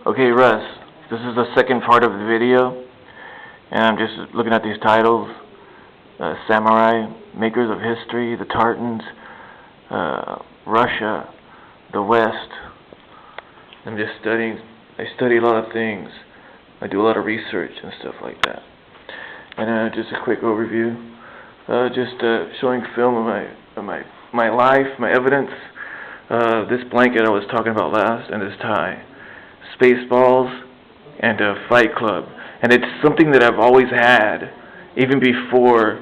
Okay, Russ, this is the second part of the video, and I'm just looking at these titles. Samurai, Makers of History, the Tartans, Russia, the West. I'm just studying. I study a lot of things. I do a lot of research and stuff like that. And just a quick overview. Just showing film of my life, my evidence. This blanket I was talking about last, and this tie. Spaceballs, and Fight Club. And it's something that I've always had, even before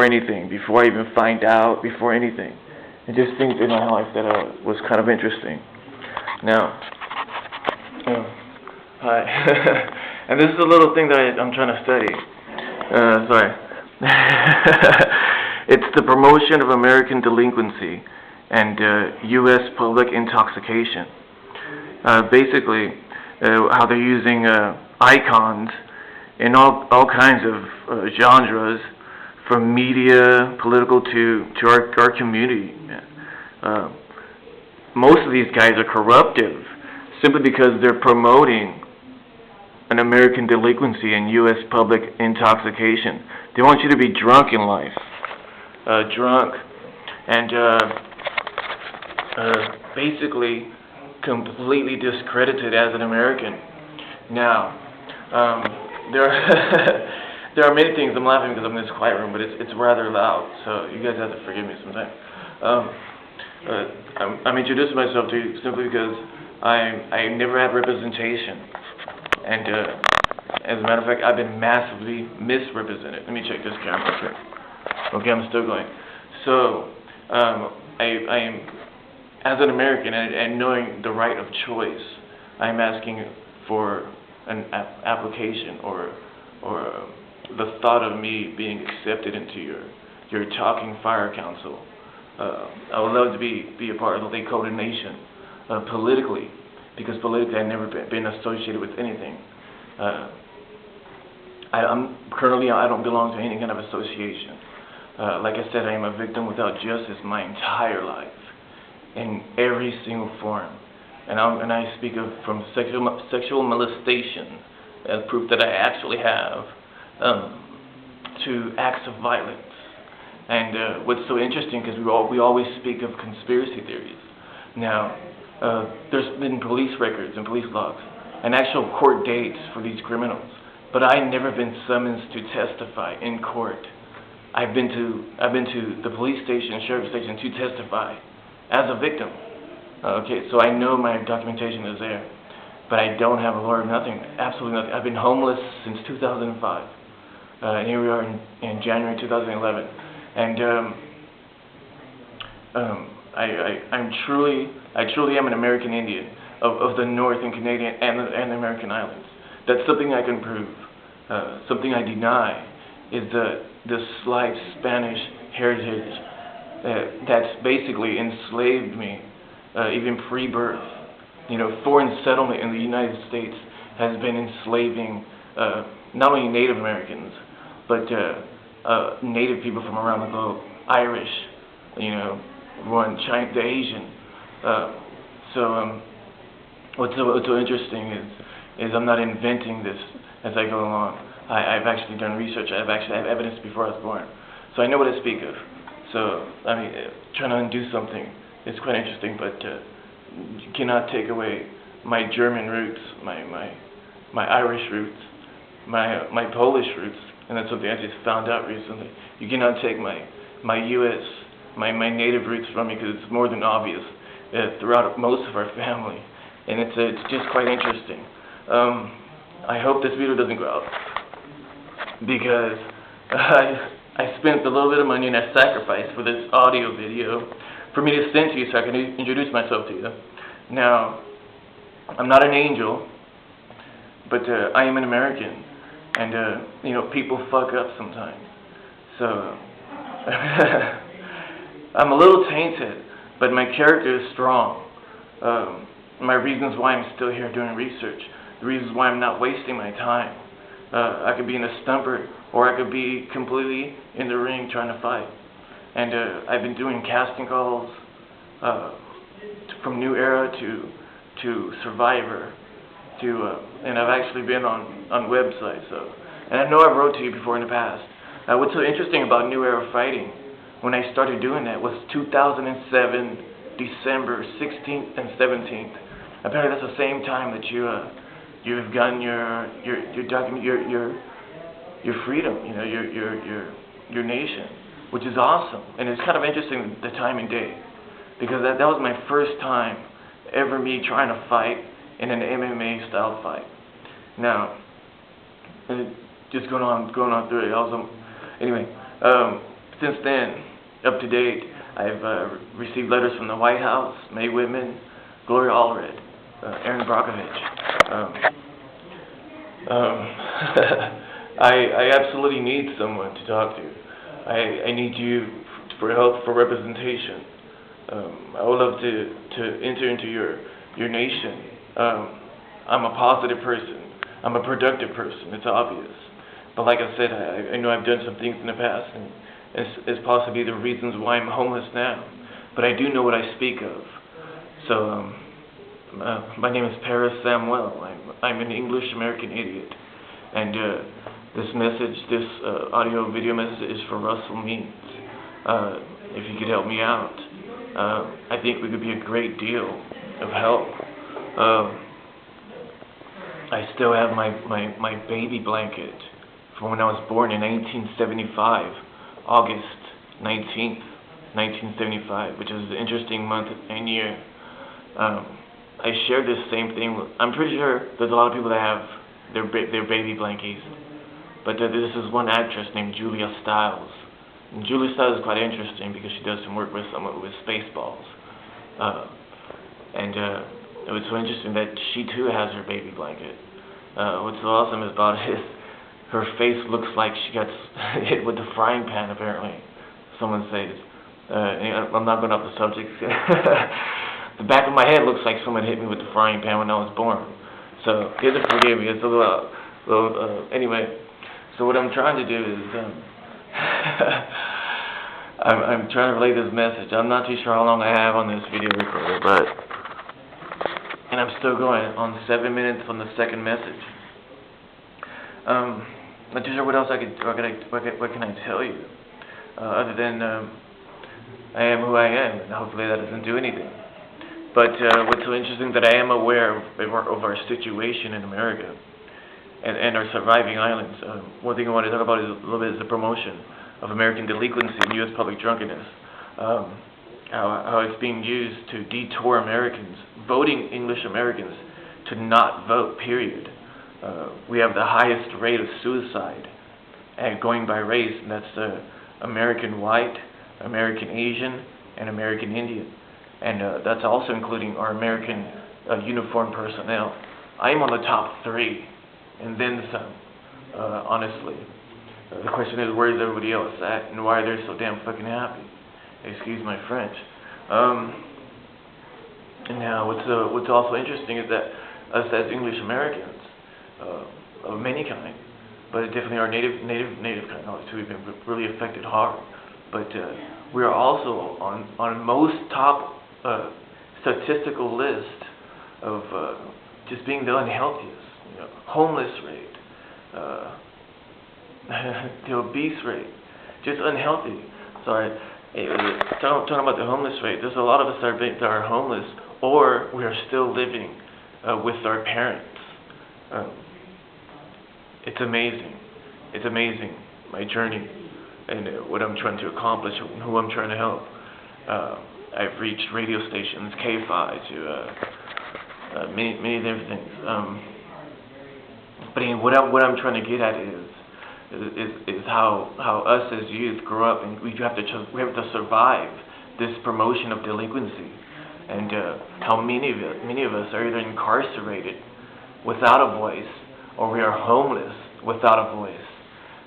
anything, before I even find out, before anything. And just things in my life that was kind of interesting. Now, hi. And this is a little thing that I'm trying to study. Sorry. It's the promotion of American delinquency and U.S. public intoxication. Basically, how they're using icons in all kinds of genres, from media, political to our community. Most of these guys are corruptive simply because they're promoting an American delinquency and U.S. public intoxication. They want you to be drunk in life, drunk, and basically completely discredited as an American. Now, there are many things. I'm laughing because I'm in this quiet room, but it's rather loud, so you guys have to forgive me sometime. I'm introducing myself to you simply because I never had representation, and as a matter of fact, I've been massively misrepresented. Let me check this camera quick. Okay, I'm still going. So, I am, as an American and knowing the right of choice, I'm asking for an application or the thought of me being accepted into your Talking Fire Council. I would love to be a part of the Lakota Nation politically, because politically I've never been associated with anything. I don't belong to any kind of association. Like I said, I am a victim without justice my entire life, in every single form. And I speak of from sexual molestation as proof that I actually have, to acts of violence. And what's so interesting, because we always speak of conspiracy theories. Now, there's been police records and police logs and actual court dates for these criminals, but I've never been summoned to testify in court. I've been to the police station, sheriff's station, to testify as a victim. Okay, so I know my documentation is there, but I don't have a lawyer, nothing, absolutely nothing. I've been homeless since 2005. And here we are in January 2011. And I truly am an American Indian of the North and Canadian and the American islands. That's something I can prove. Something I deny is the slight Spanish heritage that's basically enslaved me, even pre-birth. You know, foreign settlement in the United States has been enslaving not only Native Americans, but Native people from around the globe, Irish, China, the Asian. What's so interesting is I'm not inventing this as I go along. I've actually done research. I have evidence before I was born, so I know what I speak of. So I mean, trying to undo something is quite interesting, but you cannot take away my German roots, my Irish roots, my Polish roots, and that's something I just found out recently. You cannot take my U.S., my native roots from me, because it's more than obvious throughout most of our family, and it's just quite interesting. I hope this video doesn't go out, because I spent a little bit of money and I sacrificed for this audio video for me to send to you so I can introduce myself to you. Now, I'm not an angel, but I am an American, and people fuck up sometimes. So I'm a little tainted, but my character is strong. My reasons why I'm still here doing research, the reasons why I'm not wasting my time. I could be in a stumper, or I could be completely in the ring trying to fight. And I've been doing casting calls from New Era to Survivor, and I've actually been on websites. So, and I know I've wrote to you before in the past. What's so interesting about New Era Fighting, when I started doing that, was 2007, December 16th and 17th. Apparently, that's the same time that you've gotten your document, your freedom, you know, your nation, which is awesome. And it's kind of interesting, the time and day, because that was my first time ever me trying to fight in an MMA style fight. Now, just going on through it. Anyway, since then, up to date, I've received letters from the White House, Mae Whitman, Gloria Allred, Aaron Brockovich. I absolutely need someone to talk to. I need you for help, for representation. I would love to enter into your nation. I'm a positive person. I'm a productive person. It's obvious. But like I said, I know I've done some things in the past, and it's possibly the reasons why I'm homeless now. But I do know what I speak of. So, my name is Paris Samuel. I'm an English-American idiot. And this message, this audio video message is for Russel Means. If you could help me out, I think we could be a great deal of help. I still have my baby blanket from when I was born in 1975, August 19th, 1975, which is an interesting month and year. I shared this same thing. I'm pretty sure there's a lot of people that have their baby blankets, but this is one actress named Julia Stiles. And Julia Stiles is quite interesting because she does some work with Spaceballs. And it was so interesting that she too has her baby blanket. What's so awesome about it is her face looks like she got hit with the frying pan, apparently. Someone says. I'm not going off the subject. The back of my head looks like someone hit me with the frying pan when I was born. So, you have to forgive me. It's a little, anyway. So what I'm trying to do is, I'm trying to relay this message. I'm not too sure how long I have on this video recorder, and I'm still going on 7 minutes on the second message. Not too sure what else what can I tell you, other than I am who I am, and hopefully that doesn't do anything. But what's so interesting that I am aware of our situation in America and our surviving islands. One thing I want to talk about is a little bit is the promotion of American delinquency and U.S. public drunkenness. How it's being used to detour Americans, voting English Americans, to not vote, period. We have the highest rate of suicide, and going by race, and that's American white, American Asian, and American Indian. And that's also including our American uniformed personnel. I am on the top 3, and then some, honestly. The question is, where is everybody else at, and why are they so damn fucking happy? Excuse my French. And now, what's also interesting is that us as English Americans, of many kind, but definitely our native kind, obviously we've been really affected hard. But we are also on most top statistical list of just being the unhealthiest. You know, homeless rate, the obese rate, just unhealthy. Sorry, talking about the homeless rate. There's a lot of us that are homeless, or we are still living with our parents. It's amazing. It's amazing, my journey, and what I'm trying to accomplish, and who I'm trying to help. I've reached radio stations, KFI, to many different things. But what I'm trying to get at is how us as youth grow up, and we have to survive this promotion of delinquency, and how many of us are either incarcerated without a voice, or we are homeless without a voice.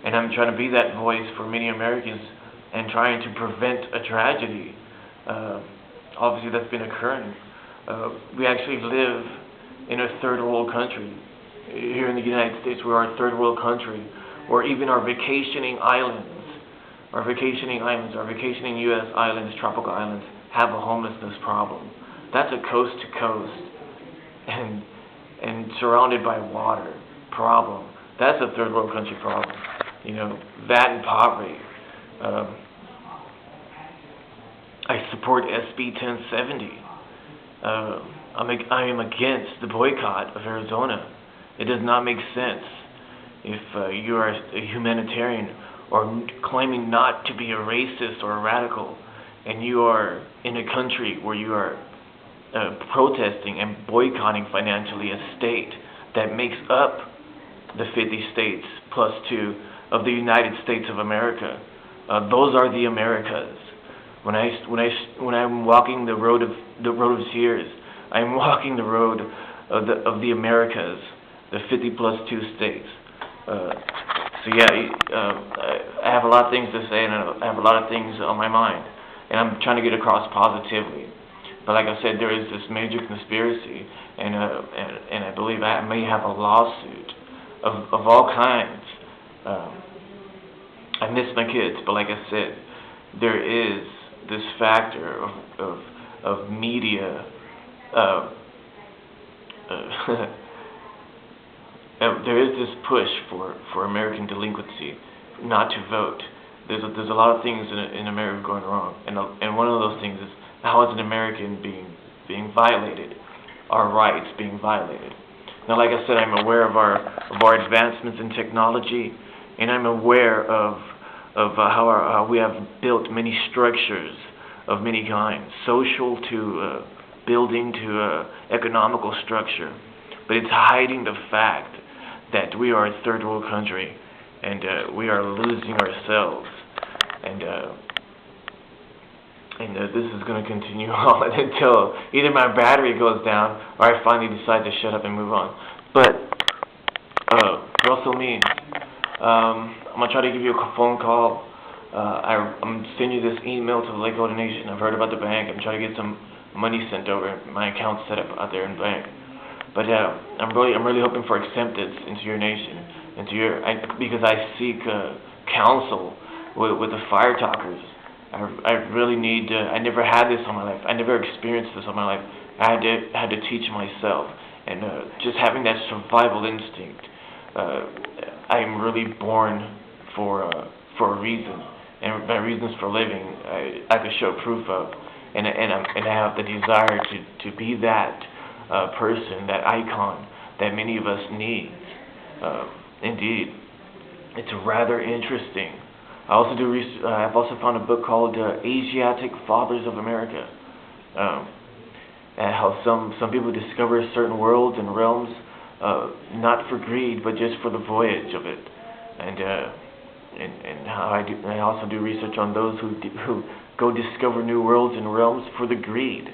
And I'm trying to be that voice for many Americans and trying to prevent a tragedy. Obviously, that's been occurring. We actually live in a third world country. Here in the United States, we are a third world country, where even our vacationing U.S. islands, tropical islands, have a homelessness problem. That's a coast to coast. And and surrounded by water. Problem. That's a third world country problem. That and poverty. I support SB 1070. I am against the boycott of Arizona. It does not make sense if you are a humanitarian or claiming not to be a racist or a radical, and you are in a country where you are protesting and boycotting financially a state that makes up the 50 states plus 2 of the United States of America. Those are the Americas. When I'm walking the road of Sears, I'm walking the road of the Americas, the 50 plus 2 states. I have a lot of things to say, and I have a lot of things on my mind, and I'm trying to get across positively. But like I said, there is this major conspiracy, and I believe I may have a lawsuit of all kinds. I miss my kids, but like I said, there is this factor of media. There is this push for American delinquency, not to vote. There's a lot of things in America going wrong, and one of those things is how is an American being violated, our rights being violated. Now, like I said, I'm aware of our advancements in technology, and I'm aware of how we have built many structures of many kinds, social to building to economical structure, but it's hiding the fact that we are a third world country, and we are losing ourselves, and this is going to continue on until either my battery goes down or I finally decide to shut up and move on. But Russel means I'm going to try to give you a phone call. I'm sending you this email to the Lake Nation. I've heard about the bank. I'm trying to get some money sent over. My account set up out there in the bank. But I'm really hoping for acceptance into your nation, because I seek counsel with the fire talkers. I really need. I never had this in my life. I never experienced this in my life. I had to teach myself, and just having that survival instinct. I am really born for a reason, and my reasons for living I could show proof of, and I have the desire to be that person, that icon that many of us need. Indeed, it's rather interesting. I've also found a book called Asiatic Fathers of America, and how some people discover certain worlds and realms, not for greed, but just for the voyage of it, and how I also do research on those who go discover new worlds and realms for the greed.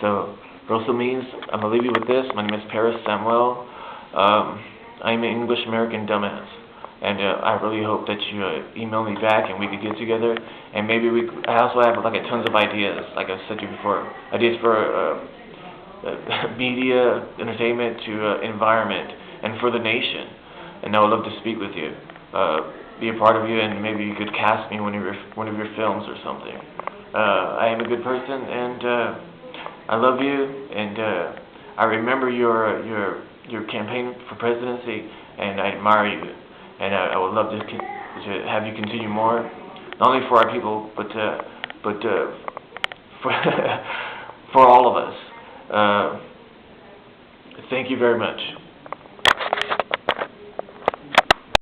So, Russel means I'm gonna leave you with this. My name is Paris Samuel. I'm an English American dumbass. And I really hope that you email me back and we could get together. And maybe I also have tons of ideas, like I've said to you before. Ideas for media, entertainment, to environment, and for the nation. And I would love to speak with you, be a part of you, and maybe you could cast me in one of your films or something. I am a good person, and I love you, and I remember your campaign for presidency, and I admire you. And I would love to have you continue more, not only for our people, but for all of us. Thank you very much.